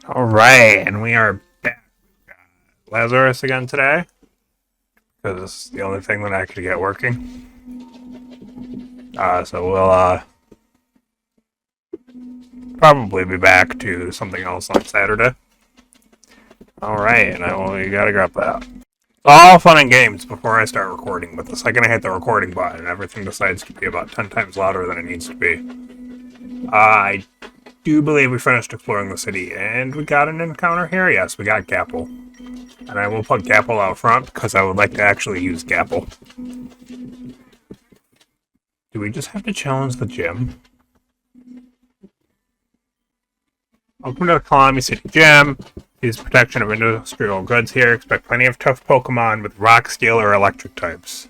Alright, and we are back. Lazarus again today, because it's the only thing that I could get working. So we'll probably be back to something else on Saturday. Alright, and we gotta grab that. It's all fun and games before I start recording, but the second I hit the recording button, everything decides to be about 10 times louder than it needs to be. I do believe we finished exploring the city, and we got an encounter here. Yes, we got Gapple. And I will put Gapple out front, because I would like to actually use Gapple. Do we just have to challenge the gym? Welcome to the Kalami City Gym. Use protection of industrial goods here. Expect plenty of tough Pokemon with rock, steel, or electric types.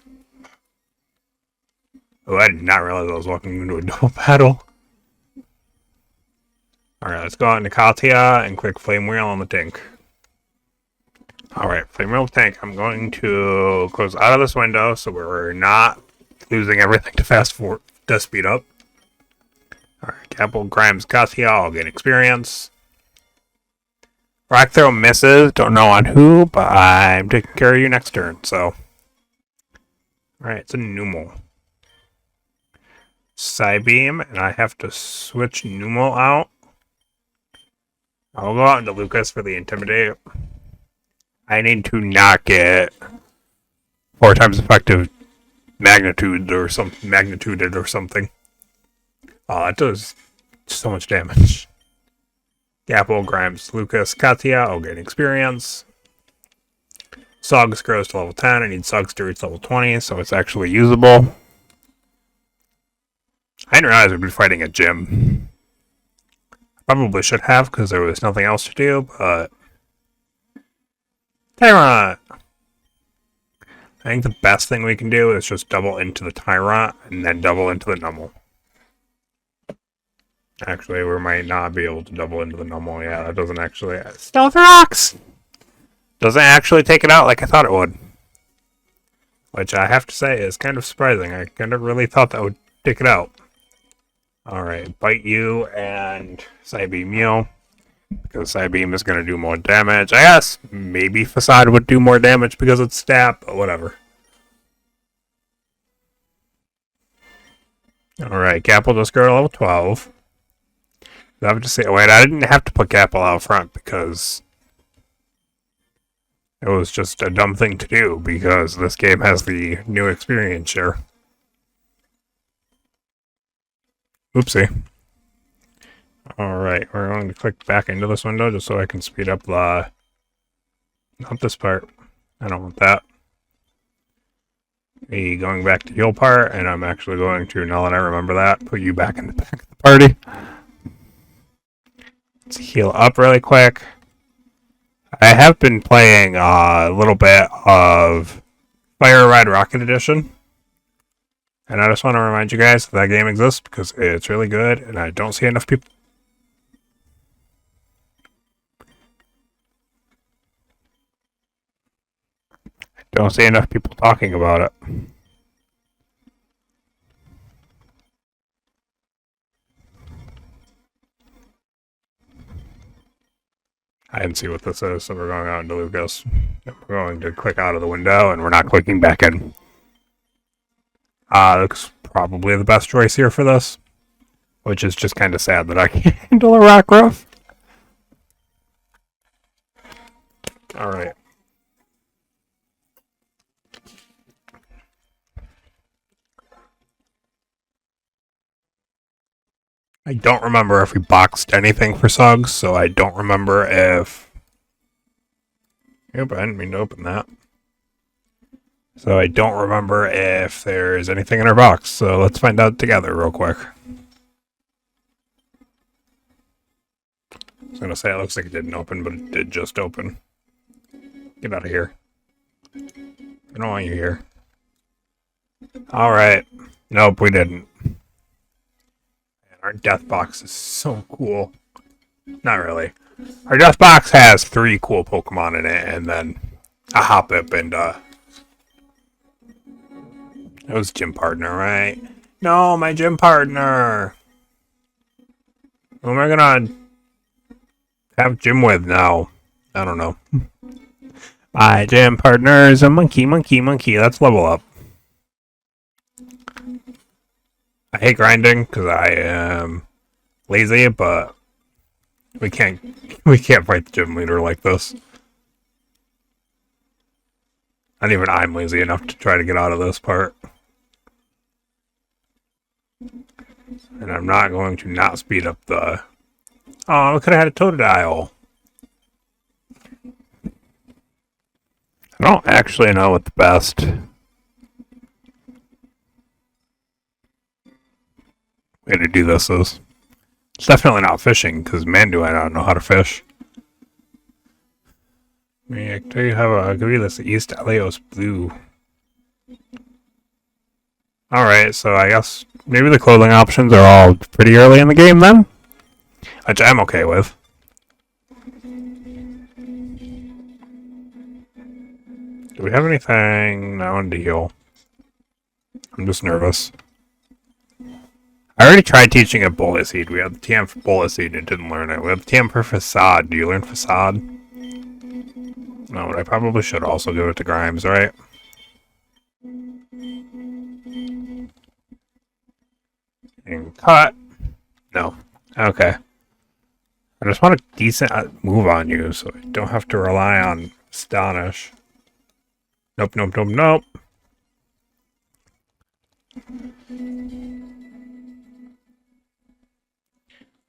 Oh, I did not realize I was walking into a double battle. Alright, let's go out into Katia and click Flame Wheel on the tank. Alright, Flame Wheel tank. I'm going to close out of this window so we're not losing everything to fast forward to speed up. Alright, Gapple, Grimes, Katia, all get experience. Rock Throw misses, don't know on who, but I'm taking care of you next turn, so. Alright, it's a Numel. Psybeam, and I have to switch Numel out. I'll go out into Lucas for the Intimidate. I need to not get 4 times effective magnitude or magnituded or something. Oh, it does so much damage. Gapple, Grimes, Lucas, Katia, I'll gain experience. Suggs grows to level 10. I need Suggs to reach level 20, so it's actually usable. I didn't realize we'd be fighting a gym. Probably should have, because there was nothing else to do, but... Tyrant! I think the best thing we can do is just double into the Tyrant, and then double into the Numel. Actually, we might not be able to double into the Numel. Yeah, that doesn't actually... Stealth Rocks! Doesn't actually take it out like I thought it would. Which I have to say is kind of surprising. I kind of really thought that would take it out. Alright, Bite You and Psybeam you. Because Psybeam is going to do more damage. I guess maybe Facade would do more damage because it's stab, but whatever. Alright, Gapple just go to level 12. I have to say, wait, I didn't have to put Gapple out front because it was just a dumb thing to do because this game has the new experience share. Oopsie. Alright, we're going to click back into this window just so I can speed up the... Not this part. I don't want that. Me going back to heal part, and I'm actually going to, now that I remember that, put you back in the back of the party. Let's heal up really quick. I have been playing a little bit of Fire Ride Rocket Edition. And I just want to remind you guys that game exists because it's really good, and I don't see enough people. Don't see enough people talking about it. I didn't see what this is, so we're going out into Lucas. We're going to click out of the window, and we're not clicking back in. Looks probably the best choice here for this. Which is just kind of sad that I can't handle a Rockruff. Alright. I don't remember if we boxed anything for Suggs, so I don't remember if... Yep, I didn't mean to open that. So I don't remember if there's anything in our box, so let's find out together real quick. I was going to say it looks like it didn't open, but it did just open. Get out of here. I don't want you here. Alright. Nope, we didn't. Our death box is so cool. Not really. Our death box has 3 cool Pokemon in it, and then a Hoppip and it was gym partner, right? No, my gym partner. Who am I gonna have gym with now? I don't know. My gym partner is a monkey. Let's level up. I hate grinding because I am lazy, but we can't fight the gym leader like this. Not even I'm lazy enough to try to get out of this part. And I'm not going to not speed up the... Oh, we could have had a Totodile. I don't actually know what the best way to do this is. It's definitely not fishing, because man, do I not know how to fish. I tell you how I'll give you this East Elios Blue. Alright, so I guess maybe the clothing options are all pretty early in the game then? Which I'm okay with. Do we have anything I wanted to heal? I'm just nervous. I already tried teaching it Bullet Seed. We had the TM for Bullet Seed and didn't learn it. We have the TM for Facade. Do you learn Facade? No, but I probably should also give it to Grimes, right? And cut. No. Okay. I just want a decent move on you so I don't have to rely on Astonish. Nope.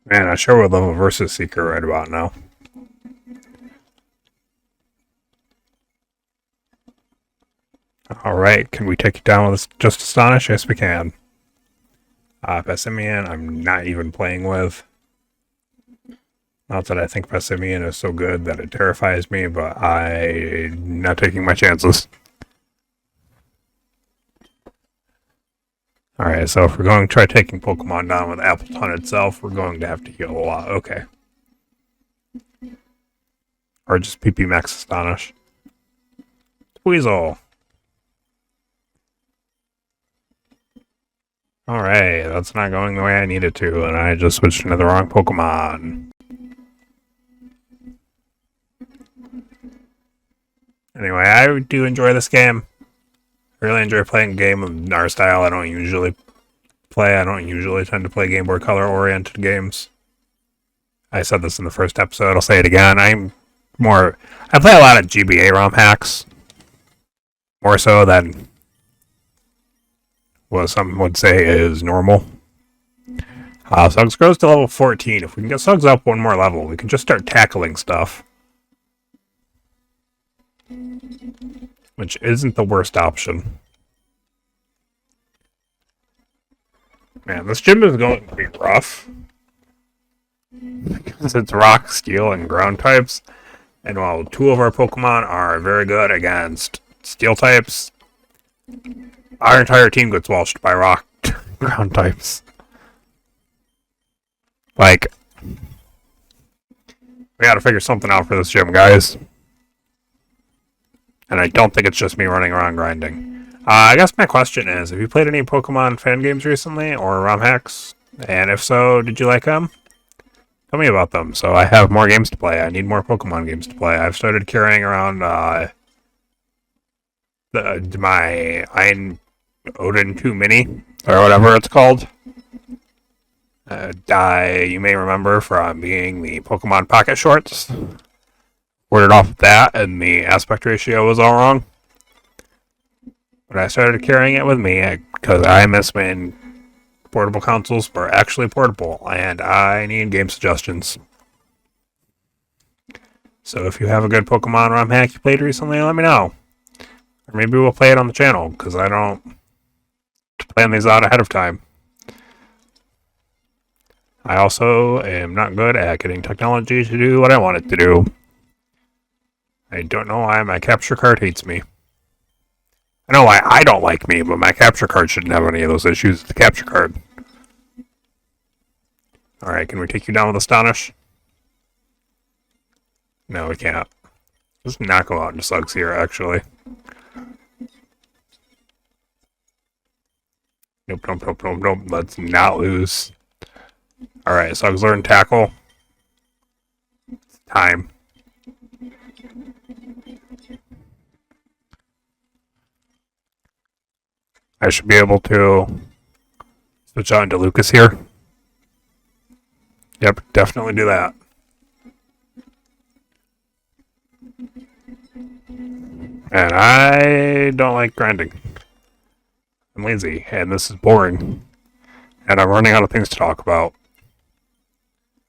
Man, I sure would love a Versus Seeker right about now. Alright, can we take you down with just Astonish? Yes, we can. Pessimian, I'm not even playing with. Not that I think Pessimian is so good that it terrifies me, but I'm not taking my chances. Alright, so if we're going to try taking Pokemon down with Appleton itself, we're going to have to heal a lot. Okay. Or just PP Max Astonish. Weasel. Alright, that's not going the way I needed to, and I just switched into the wrong Pokemon. Anyway, I do enjoy this game. I really enjoy playing a game of our style. I don't usually tend to play Game Boy Color oriented games. I said this in the first episode, I'll say it again. I play a lot of GBA ROM hacks. More so than what some would say is normal. Suggs grows to level 14. If we can get Suggs up one more level, we can just start tackling stuff. Which isn't the worst option. Man, this gym is going to be rough. Because it's rock, steel, and ground types. And while two of our Pokemon are very good against steel types, our entire team gets washed by rock ground types. Like, we gotta figure something out for this gym, guys. And I don't think it's just me running around grinding. I guess my question is, have you played any Pokemon fan games recently, or ROM hacks? And if so, did you like them? Tell me about them, so I have more games to play. I need more Pokemon games to play. I've started carrying around my Ein Odin 2 Mini, or whatever it's called. You may remember from being the Pokemon Pocket Shorts. Ordered off that, and the aspect ratio was all wrong. But I started carrying it with me because I miss when portable consoles were actually portable, and I need game suggestions. So if you have a good Pokemon ROM hack you played recently, let me know. Or maybe we'll play it on the channel, because I don't plan these out ahead of time. I also am not good at getting technology to do what I want it to do. I don't know why my capture card hates me. I know why I don't like me, but my capture card shouldn't have any of those issues with the capture card. Alright, can we take you down with Astonish? No, we can't. Let's not go out into Slugs here, actually. Nope. Let's not lose. Alright, Slugs learn Tackle. time. I should be able to switch out into Lucas here. Yep, definitely do that. And I don't like grinding. I'm lazy, and this is boring. And I'm running out of things to talk about.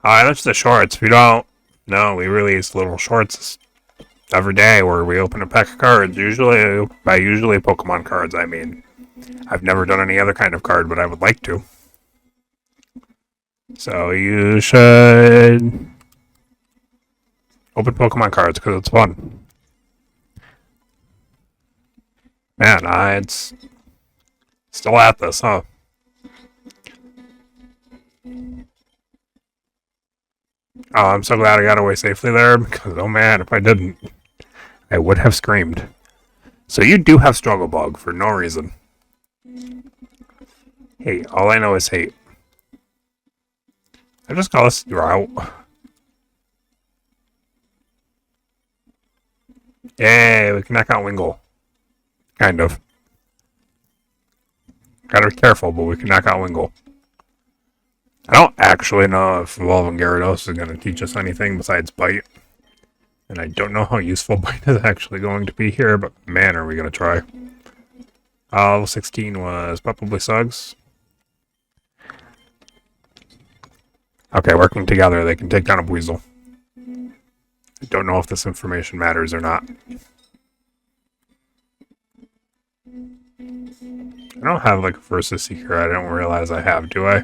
That's the shorts. We don't know. We release little shorts every day where we open a pack of cards. Usually Pokemon cards, I mean. I've never done any other kind of card, but I would like to. So you should open Pokemon cards because it's fun. Man, it's still at this, huh? Oh, I'm so glad I got away safely there because, oh man, if I didn't, I would have screamed. So you do have Struggle Bug for no reason. Hate. All I know is hate. I just call this route. Yay, we can knock out Wingull. Kind of. Gotta be careful, but we can knock out Wingull. I don't actually know if Evolving Gyarados is going to teach us anything besides Bite. And I don't know how useful Bite is actually going to be here, but man, are we going to try. Level 16 was probably Suggs. Okay, working together, they can take down a Weasel. I don't know if this information matters or not. I don't have like a Versus Seeker. I don't realize I have, do I?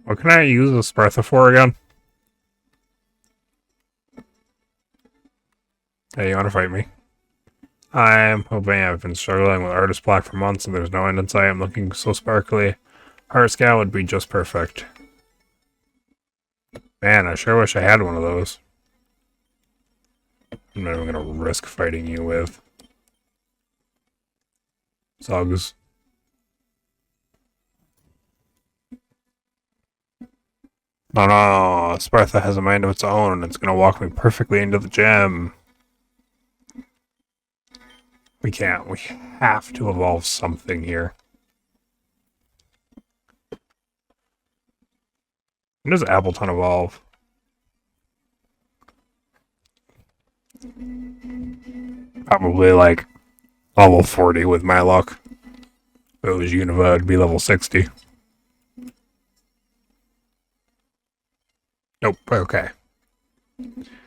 What can I use a Spartha for again? Hey, you want to fight me? I'm hoping. I've been struggling with artist block for months and there's no end in sight. I'm looking so sparkly. Heart Scout would be just perfect. Man, I sure wish I had one of those. I'm not even going to risk fighting you with Suggs. No, no, Spartha has a mind of its own and it's going to walk me perfectly into the gym. We can't. We have to evolve something here. When does Appleton evolve? Probably like level 40 with my luck. If it was Unova, it'd be level 60. Nope, okay.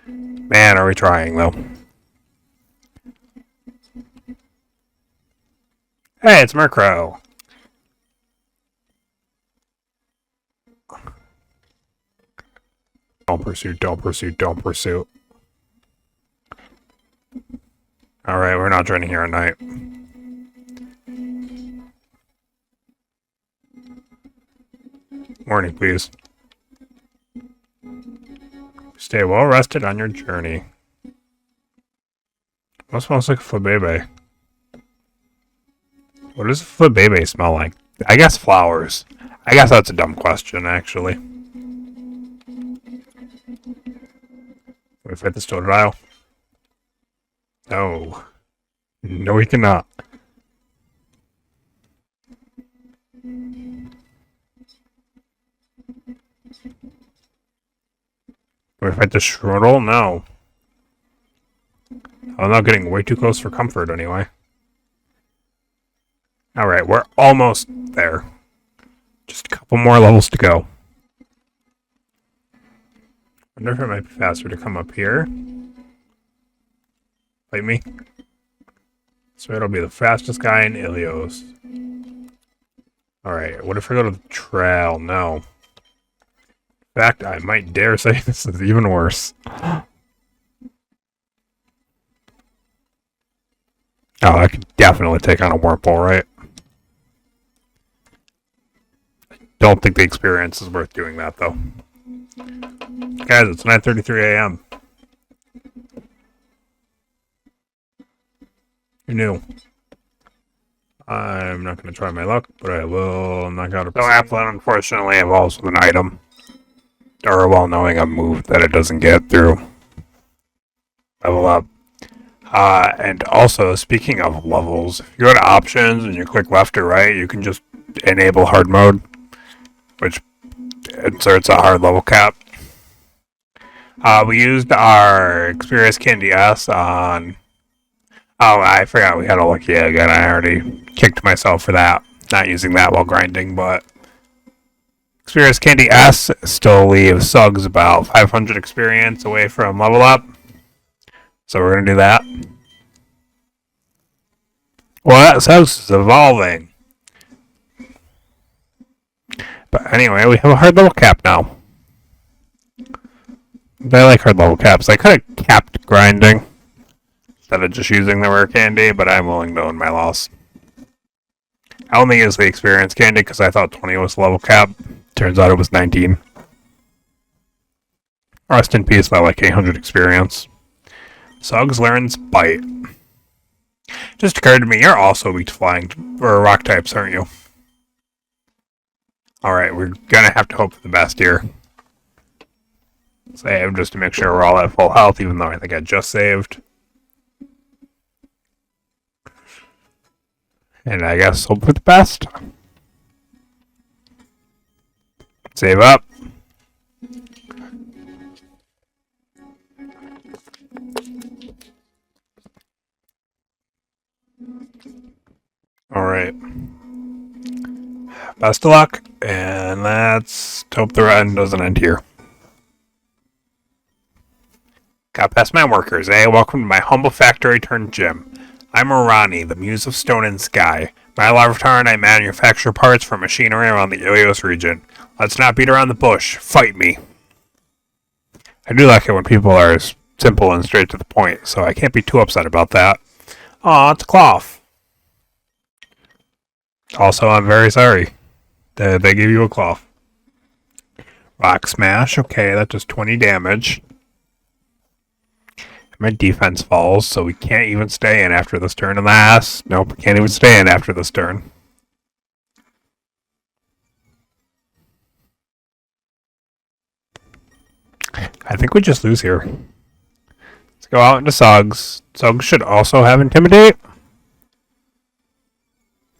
Man, are we trying though. Hey, it's Murkrow. Don't pursue, don't pursue, don't pursue. Alright, we're not training here at night. Morning, please. Stay well rested on your journey. What smells like Flabebe? What does Flabebe smell like? I guess flowers. I guess that's a dumb question, actually. We fight this Totodile? No. No, we cannot. We fight the Shroodle? No. I'm not getting way too close for comfort, anyway. Alright, we're almost there. Just a couple more levels to go. I wonder if it might be faster to come up here. Fight me. So it'll be the fastest guy in Ilios. Alright, what if I go to the trail? No. In fact, I might dare say this is even worse. Oh, I could definitely take on a Wurmple, right? Don't think the experience is worth doing that, though. Guys, it's 9:33 a.m. Who knew? I'm not going to try my luck, but I will knock out a... So Applin, unfortunately, evolves with an item. Or, well, knowing a move that it doesn't get through. Level up. And also, speaking of levels, if you go to options and you click left or right, you can just enable hard mode, which inserts a hard level cap. We used our Experience Candy S on... Oh, I forgot we had a lucky egg, and I already kicked myself for that. Not using that while grinding, but... Experience Candy S still leaves Suggs about 500 experience away from level up. So we're going to do that. Well, that Suggs is evolving. But anyway, we have a hard level cap now. I like hard level caps. I could have capped grinding instead of just using the rare candy, but I'm willing to own my loss. I only used the experience candy because I thought 20 was the level cap. Turns out it was 19. Rest in peace, that like 800 experience. Suggs learns Bite. Just occurred to me, you're also weak to flying or rock types, aren't you? Alright, we're gonna have to hope for the best here. Save just to make sure we're all at full health, even though I think I just saved. And I guess hope for the best. Save up. Alright. Best of luck, and let's hope the run doesn't end here. Got past my workers, eh? Welcome to my humble factory turned gym. I'm Arani, the muse of stone and sky. My avatar and I manufacture parts for machinery around the Ilios region. Let's not beat around the bush. Fight me. I do like it when people are simple and straight to the point, so I can't be too upset about that. Aw, it's a cloth. Also, I'm very sorry that they gave you a cloth. Rock smash. Okay, that does 20 damage. My defense falls, so we can't even stay in after this turn. Nope, we can't even stay in after this turn. I think we just lose here. Let's go out into Suggs. Suggs should also have Intimidate.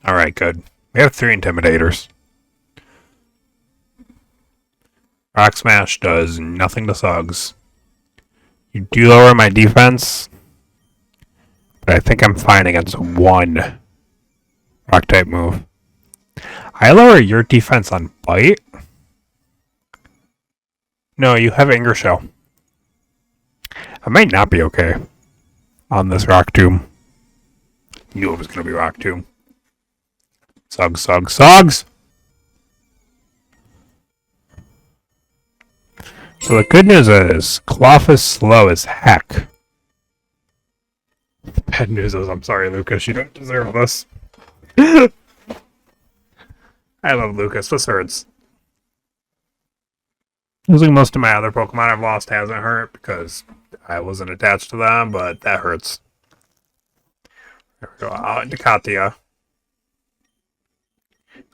Alright, good. We have 3 Intimidators. Rock Smash does nothing to Suggs. You do lower my defense, but I think I'm fine against one rock type move. I lower your defense on Bite? No, you have Anger Shell. I might not be okay on this Rock Tomb. Knew it was going to be Rock Tomb. Suggs, Suggs, Suggs! So the good news is, Cloth is slow as heck. The bad news is, I'm sorry, Lucas, you don't deserve this. I love Lucas, this hurts. Losing most of my other Pokemon I've lost hasn't hurt, because I wasn't attached to them, but that hurts. There we go, out into Katia.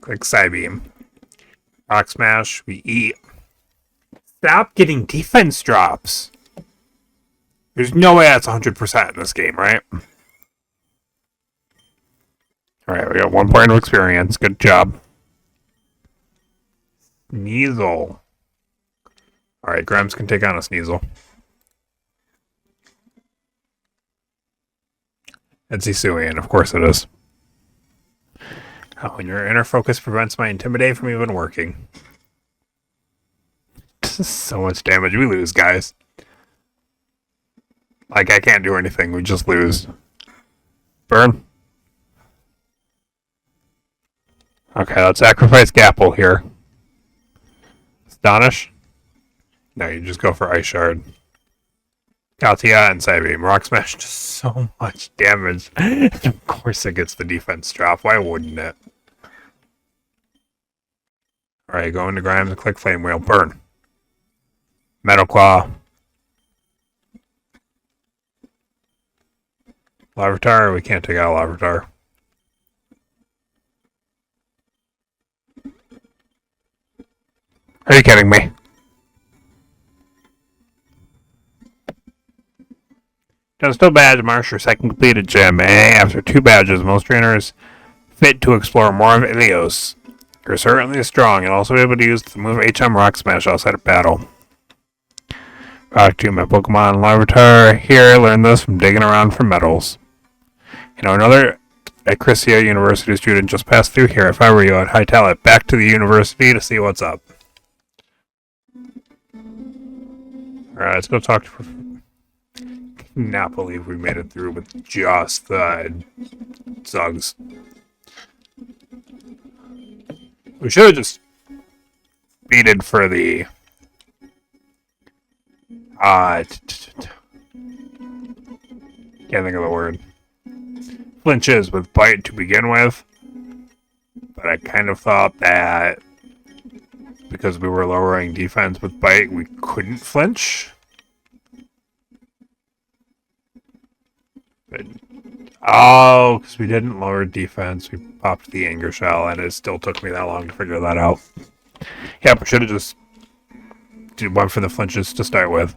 Click Psybeam. Rock Smash, we eat. Stop getting defense drops. There's no way that's 100% in this game, right? Alright, we got 1 point of experience. Good job. Sneasel. Alright, Grimes can take on a Sneasel. It's Hisuian, of course it is. Oh, and your inner focus prevents my Intimidate from even working. This is so much damage. We lose, guys. Like, I can't do anything. We just lose. Burn. Okay, let's sacrifice Gapple here. Astonish. No, you just go for Ice Shard. Katia and Psybeam. Rock Smash does so much damage. Of course it gets the defense drop. Why wouldn't it? Alright, go into Grimes and click Flame Wheel. Burn. Metal Claw. Larvitar, we can't take out Larvitar. Are you kidding me? Done still badge Marsh, your second completed gym. After 2 badges, most trainers fit to explore more of Ilios. You're certainly strong and also able to use the move HM Rock Smash outside of battle. Rock to my Pokemon Larvitar here. Learn this from digging around for medals. Another Acrisia University student just passed through here. If I were you, I'd hightail it back to the university to see what's up. Alright, let's go talk to... Cannot believe we made it through with just Zugs. We should have just beated for the can't think of the word. Flinches with bite to begin with, but I kind of thought that because we were lowering defense with bite, we couldn't flinch. But, because we didn't lower defense, we popped the anger shell, and it still took me that long to figure that out. Yeah, we should have just went for the flinches to start with.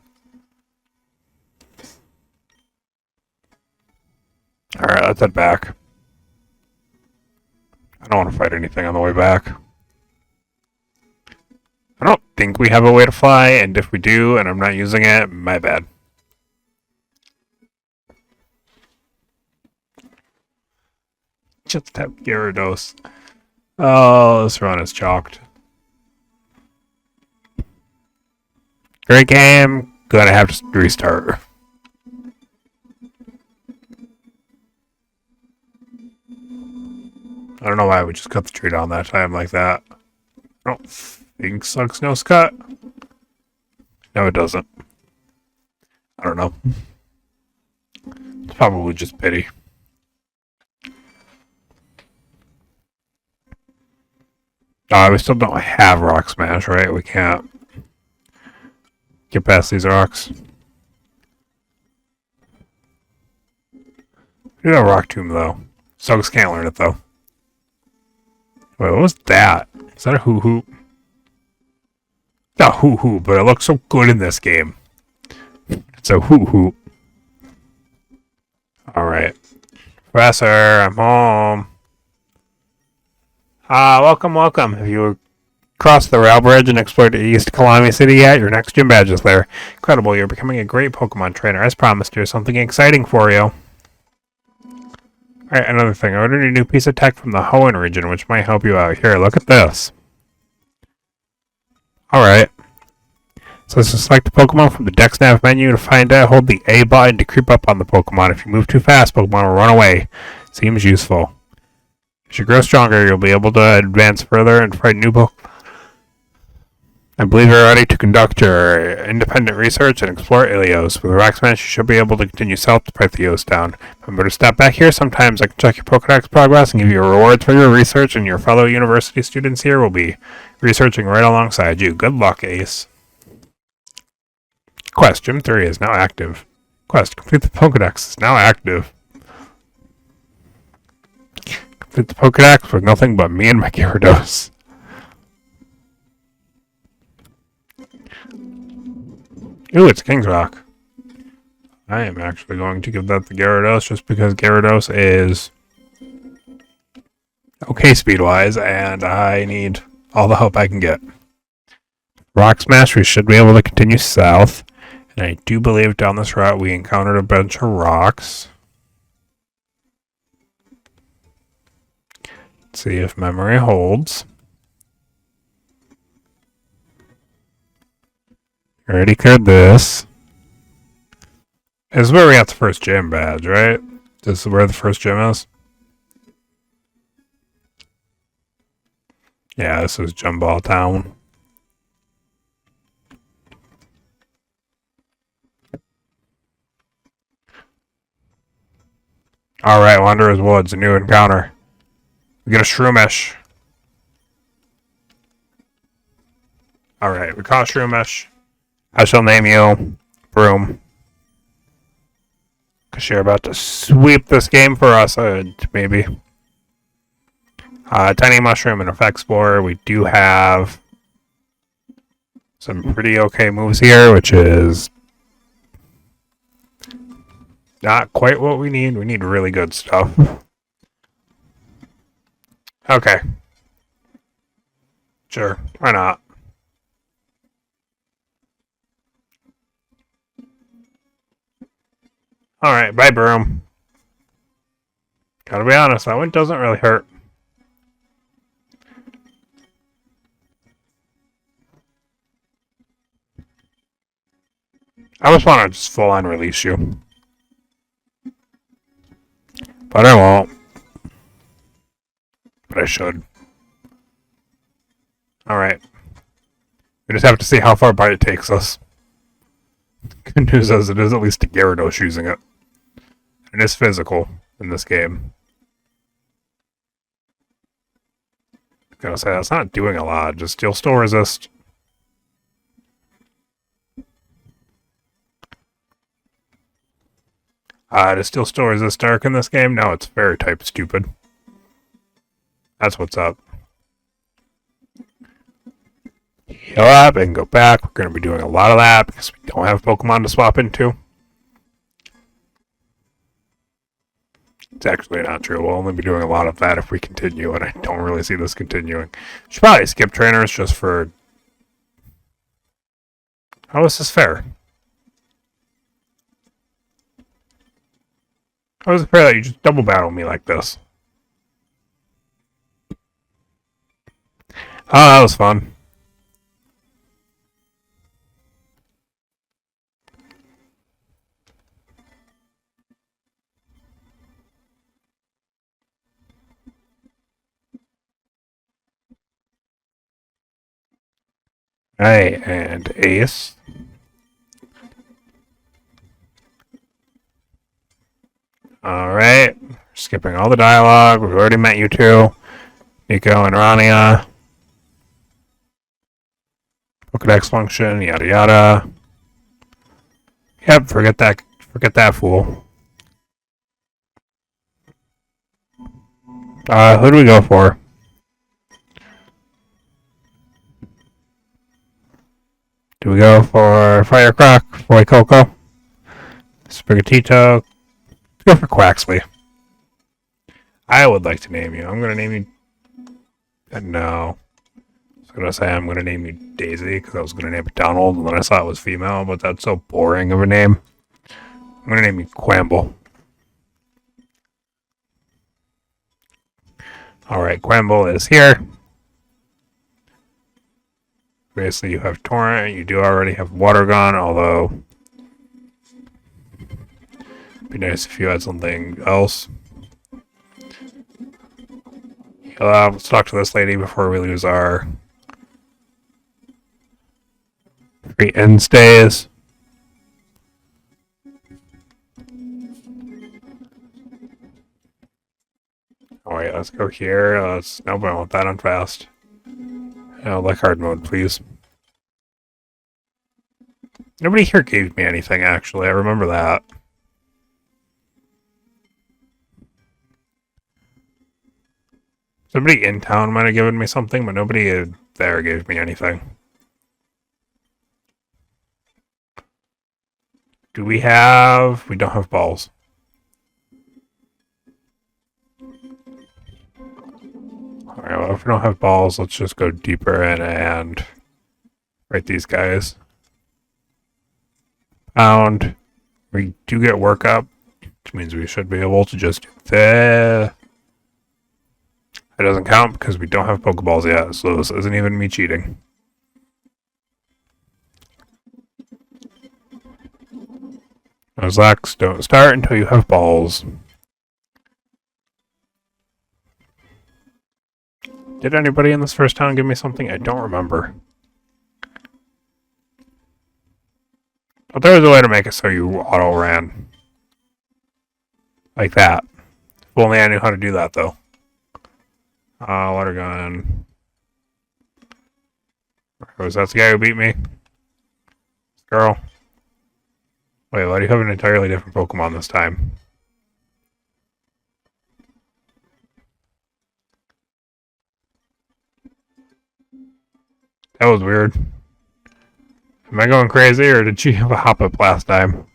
Alright, let's head back. I don't want to fight anything on the way back. I don't think we have a way to fly, and if we do, and I'm not using it, my bad. Just have Gyarados. Oh, this run is chalked. Great game. Gonna have to restart. I don't know why we just cut the tree down that time like that. I don't think Sucks Nose cut. No, it doesn't. I don't know. It's probably just pity. We still don't have Rock Smash, right? We can't get past these rocks. We do have Rock Tomb, though. Suggs can't learn it, though. Wait, what was that? Is that a hoo-hoo? Not hoo-hoo, but it looks so good in this game. It's a hoo-hoo. Alright. Professor, I'm home. Welcome. Have you crossed the rail bridge and explored East Kalami City yet? Your next gym badge is there. Incredible, you're becoming a great Pokemon trainer. As promised, here's something exciting for you. Alright, another thing. I ordered a new piece of tech from the Hoenn region, which might help you out. Here, look at this. Alright. So select a Pokemon from the Dex Nav menu. To find it, hold the A button to creep up on the Pokemon. If you move too fast, Pokemon will run away. Seems useful. As you grow stronger, you'll be able to advance further and fight new Pokemon. I believe you're ready to conduct your independent research and explore Ilios. With Rock Smash, you should be able to continue south to Pythios down. Remember to stop back here sometimes. I can check your Pokedex progress and give you rewards for your research, and your fellow university students here will be researching right alongside you. Good luck, Ace. Quest, Gym 3 is now active. Quest, complete the Pokedex is now active. Complete the Pokedex with nothing but me and my Gyarados. Ooh, it's King's Rock. I am actually going to give that the Gyarados just because Gyarados is okay speed-wise, and I need all the help I can get. Rock Smash, we should be able to continue south. And I do believe down this route we encountered a bunch of rocks. Let's see if memory holds. Already cleared this. This is where we got the first gym badge, right? This is where the first gym is? Yeah, this is Jumball Town. Alright, Wanderer's Woods, a new encounter. We get a Shroomish. Alright, we caught Shroomish. I shall name you Broom. Because you're about to sweep this game for us, maybe. Tiny Mushroom and Effect Spore. We do have some pretty okay moves here, which is not quite what we need. We need really good stuff. Okay. Sure, why not? Alright, bye, broom. Gotta be honest, that one doesn't really hurt. I just want to just full on release you. But I won't. But I should. Alright. We just have to see how far by it takes us. Good news is it is at least a Gyarados using it. It is physical in this game. I'm gonna say that's not doing a lot, just you'll still resist. Does still resist dark in this game? No, it's fairy type stupid. That's what's up. Heal up and go back. We're going to be doing a lot of that because we don't have Pokemon to swap into. It's actually not true. We'll only be doing a lot of that if we continue, and I don't really see this continuing. Should probably skip trainers just for... How is this fair? How is it fair that you just double battle me like this? Oh, that was fun. Hey, and Ace. Alright. Skipping all the dialogue. We've already met you two. Nico and Rania. Pokedex function, yada yada. Yep, forget that fool. Who do we go for? Do we go for Firecroc, Boy Coco, Sprigatito? Let's go for Quaxley. I would like to name you. I'm going to name you... No. I was going to say I'm going to name you Daisy, because I was going to name it Donald, and then I saw it was female, but that's so boring of a name. I'm going to name you Quamble. Alright, Quamble is here. Basically, you have Torrent. You do already have Water Gun, although it'd be nice if you had something else. Let's talk to this lady before we lose our free end stays. Alright, let's go here. Nope, I want that on fast. Like hard mode, please. Nobody here gave me anything, actually. I remember that. Somebody in town might have given me something, but nobody there gave me anything. Do we have... We don't have balls. Alright, well, if we don't have balls, let's just go deeper in and write these guys. Pound. We do get workup, which means we should be able to just do that. It doesn't count because we don't have Pokeballs yet, so this isn't even me cheating. Nuzlocks don't start until you have balls. Did anybody in this first town give me something? I don't remember. But there was a way to make it so you auto-ran. Like that. If only I knew how to do that, though. Water gun. Was that the guy who beat me? Girl. Wait, why do you have an entirely different Pokemon this time? That was weird. Am I going crazy, or did she have a hop up last time?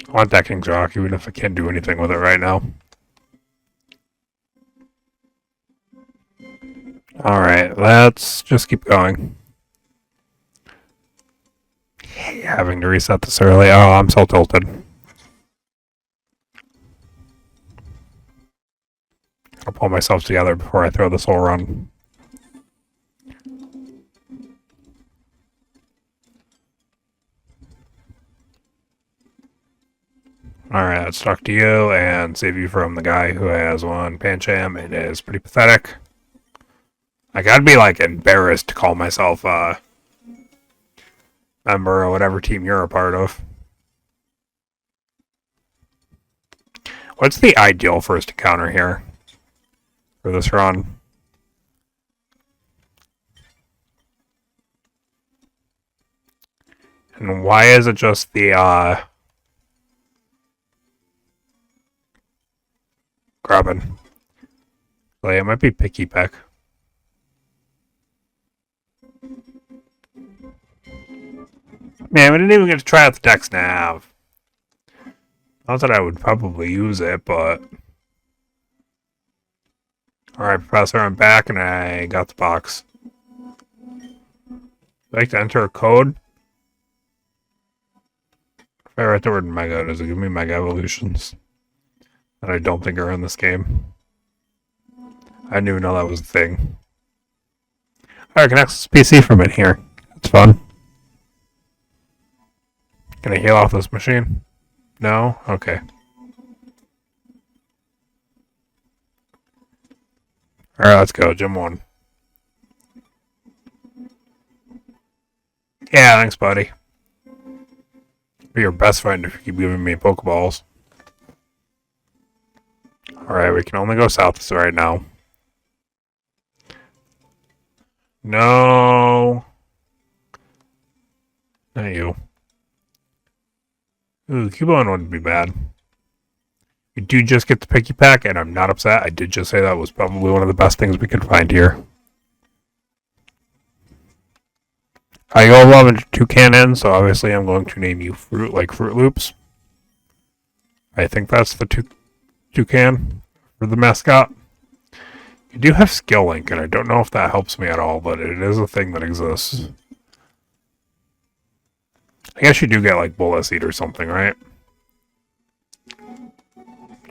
I want that King's Rock, even if I can't do anything with it right now. Alright, let's just keep going. Having to reset this early. Oh, I'm so tilted. I'll pull myself together before I throw this whole run. Alright, let's talk to you and save you from the guy who has one Pancham and is pretty pathetic. Like, I'd be, like, embarrassed to call myself a member of whatever team you're a part of. What's the ideal first encounter here for this run? And why is it just the, Grubbin? Like, it might be Picky Peck. Man, we didn't even get to try out the Dex Nav. Not that I would probably use it, but... Alright, Professor, I'm back and I got the box. I'd like to enter a code. If I write the word Mega, does it give me Mega Evolutions? That I don't think are in this game. I didn't even know that was a thing. Alright, I can access PC from in here. It's fun. Can I heal off this machine? No? Okay. Alright, let's go. Gym 1. Yeah, thanks, buddy. Be your best friend if you keep giving me Pokeballs. Alright, we can only go south right now. No. Not you. Ooh, Cubone wouldn't be bad. We do just get the Picky Pack, and I'm not upset. I did just say that was probably one of the best things we could find here. I go love into Toucan, so obviously I'm going to name you Fruit Loops. I think that's the Toucan for the mascot. You do have Skill Link, and I don't know if that helps me at all, but it is a thing that exists. I guess you do get, like, Bullet Seed or something, right?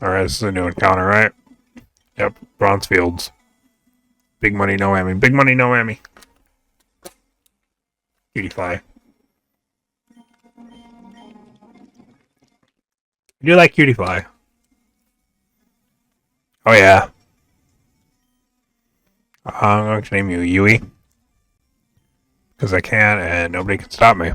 Alright, this is a new encounter, right? Yep, Bronze Fields. Big money, no whammy. Big money, no whammy. Cutie Fly. I do like Cutie Fly. Oh, yeah. I'm going to name you Yui. Because I can, and nobody can stop me.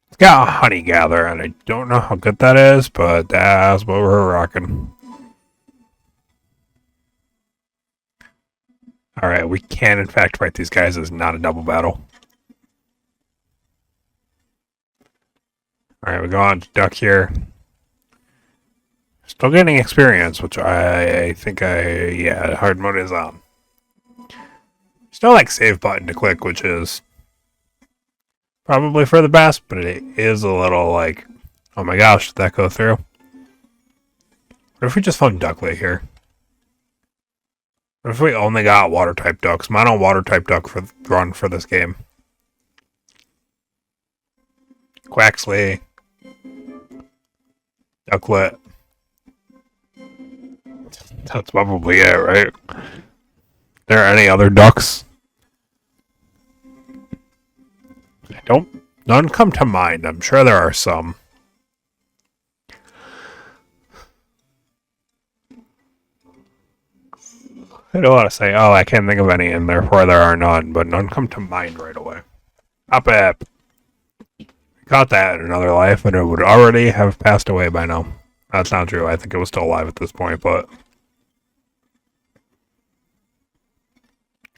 It's got a Honey Gather, and I don't know how good that is, but that's what we're rocking. Alright, we can in fact fight these guys. It's not a double battle. Alright, we go on to Duck here. Still getting experience, which I think yeah, hard mode is on. Still like save button to click, which is probably for the best, but it is a little like, oh my gosh, did that go through? What if we just found Ducklet here? What if we only got water type ducks? Mono water type duck for run for this game. Quaxley. Ducklet. That's probably it, right? There are any other ducks? None come to mind. I'm sure there are some. I don't want to say, oh, I can't think of any, and therefore there are none, but none come to mind right away. Up it. Got that in another life, and it would already have passed away by now. That's not true. I think it was still alive at this point, but...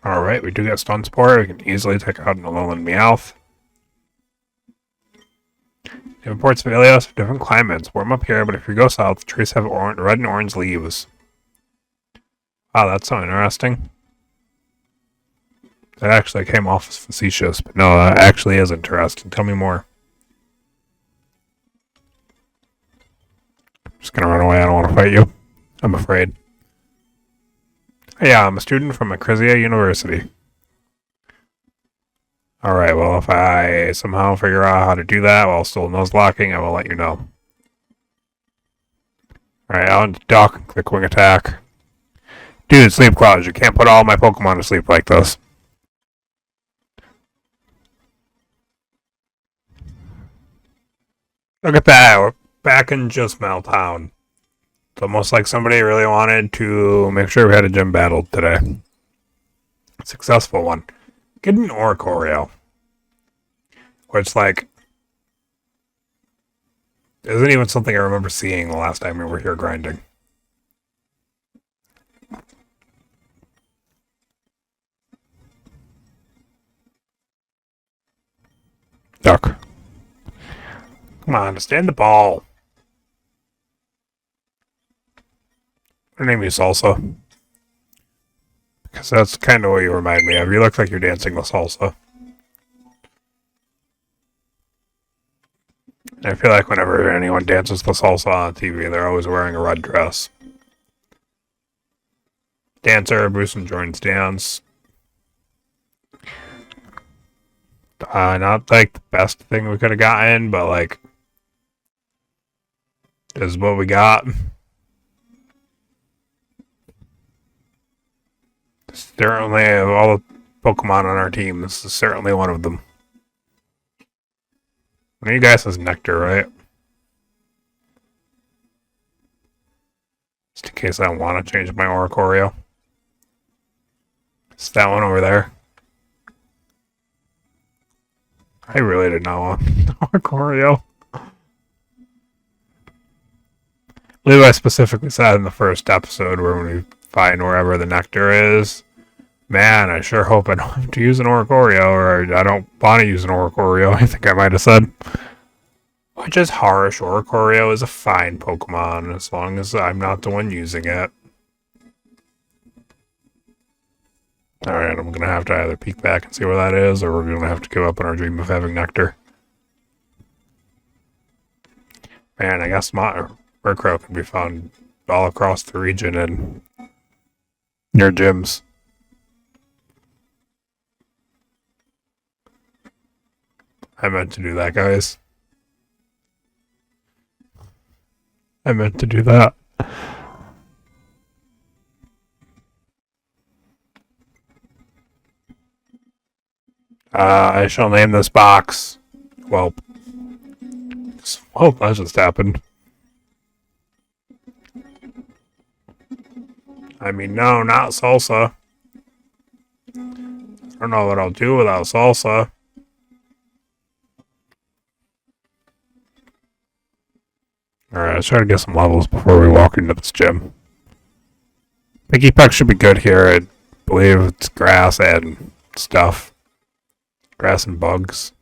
Alright, we do get Stun Spore. We can easily take out an Alolan Meowth. Different ports of Ilios have different climates. Warm up here, but if you go south, trees have red and orange leaves. Wow, that's so interesting. That actually came off as facetious, but no, that actually is interesting. Tell me more. I'm just gonna run away. I don't want to fight you. I'm afraid. Yeah, I'm a student from Acrizia University. Alright, well, if I somehow figure out how to do that while still nuzlocking, I will let you know. Alright, on to duck and click wing attack. Dude, sleep clouds. You can't put all my Pokemon to sleep like this. Look at that. We're back in Justmel Town. It's almost like somebody really wanted to make sure we had a gym battle today. A successful one. Get an Oricorio. Which, like, isn't even something I remember seeing the last time we were here grinding. Duck. Come on, stand the ball. Her name is Salsa. Because that's kind of what you remind me of. You look like you're dancing with salsa. I feel like whenever anyone dances with salsa on TV, they're always wearing a red dress. Dancer, Bruce and Jordan's dance. Not like the best thing we could have gotten, but like, this is what we got. Certainly, of all the Pokemon on our team, this is certainly one of them. One of you guys has Nectar, right? Just in case I want to change my Oricorio. It's that one over there. I really did not want Oricorio. Levi specifically said in the first episode where we find wherever the nectar is, man, I sure hope I don't have to use an Oricorio, or I don't want to use an Oricorio, I think I might have said. Which is harsh. Oricorio is a fine Pokemon, as long as I'm not the one using it. Alright, I'm gonna have to either peek back and see where that is, or we're gonna have to give up on our dream of having nectar. Man, I guess my Murkrow can be found all across the region and near gyms. I meant to do that, guys. I meant to do that. I shall name this box. Well, that just happened. I mean, no, not salsa. I don't know what I'll do without salsa. Alright, let's try to get some levels before we walk into this gym. Picky Peck should be good here. I believe it's grass and stuff. Grass and bugs.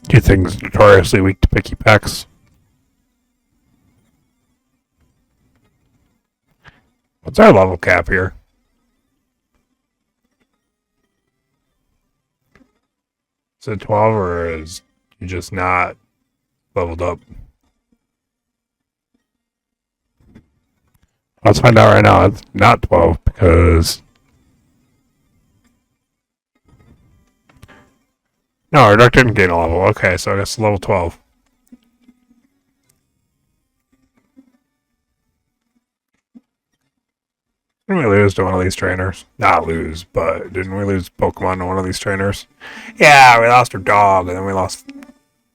Two things notoriously weak to Picky Pecks. What's our level cap here? Is it 12 or is you just not leveled up? Let's find out right now. It's not 12 because... No, our duck didn't gain a level. Okay, so I guess level 12. Didn't we lose to one of these trainers? Not lose, but didn't we lose Pokemon to one of these trainers? Yeah, we lost our dog, and then we lost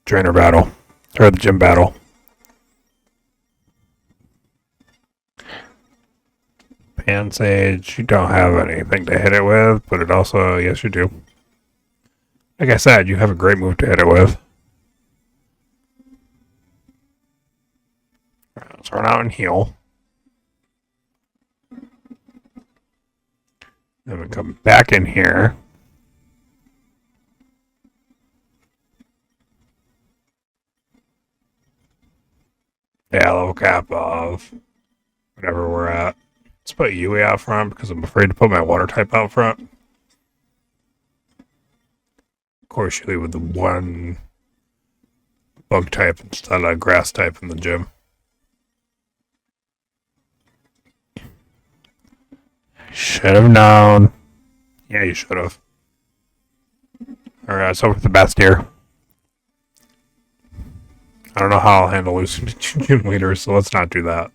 trainer battle. Or the gym battle. Pansage, you don't have anything to hit it with, but it also, yes you do. Like I said, you have a great move to hit it with. Let's run out and heal. Then we come back in here. Yeah, level cap of whatever we're at. Let's put Yui out front because I'm afraid to put my water type out front. Of course, you leave with the one bug type instead of grass type in the gym. Should have known. Yeah, you should have. Alright, let's hope for the best here. I don't know how I'll handle losing to gym leaders, so let's not do that.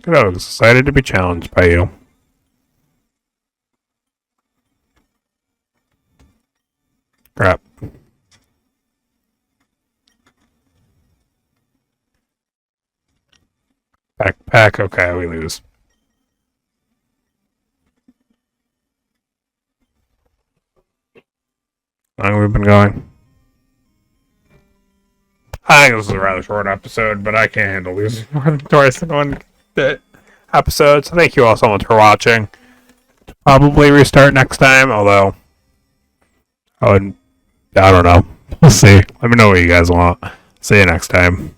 Good, I was excited to be challenged by you. Crap. Backpack, okay, we lose. How long have we been going? I think this is a rather short episode, but I can't handle losing more than twice in one episode, so thank you all so much for watching. Probably restart next time, although I don't know. We'll see. Let me know what you guys want. See you next time.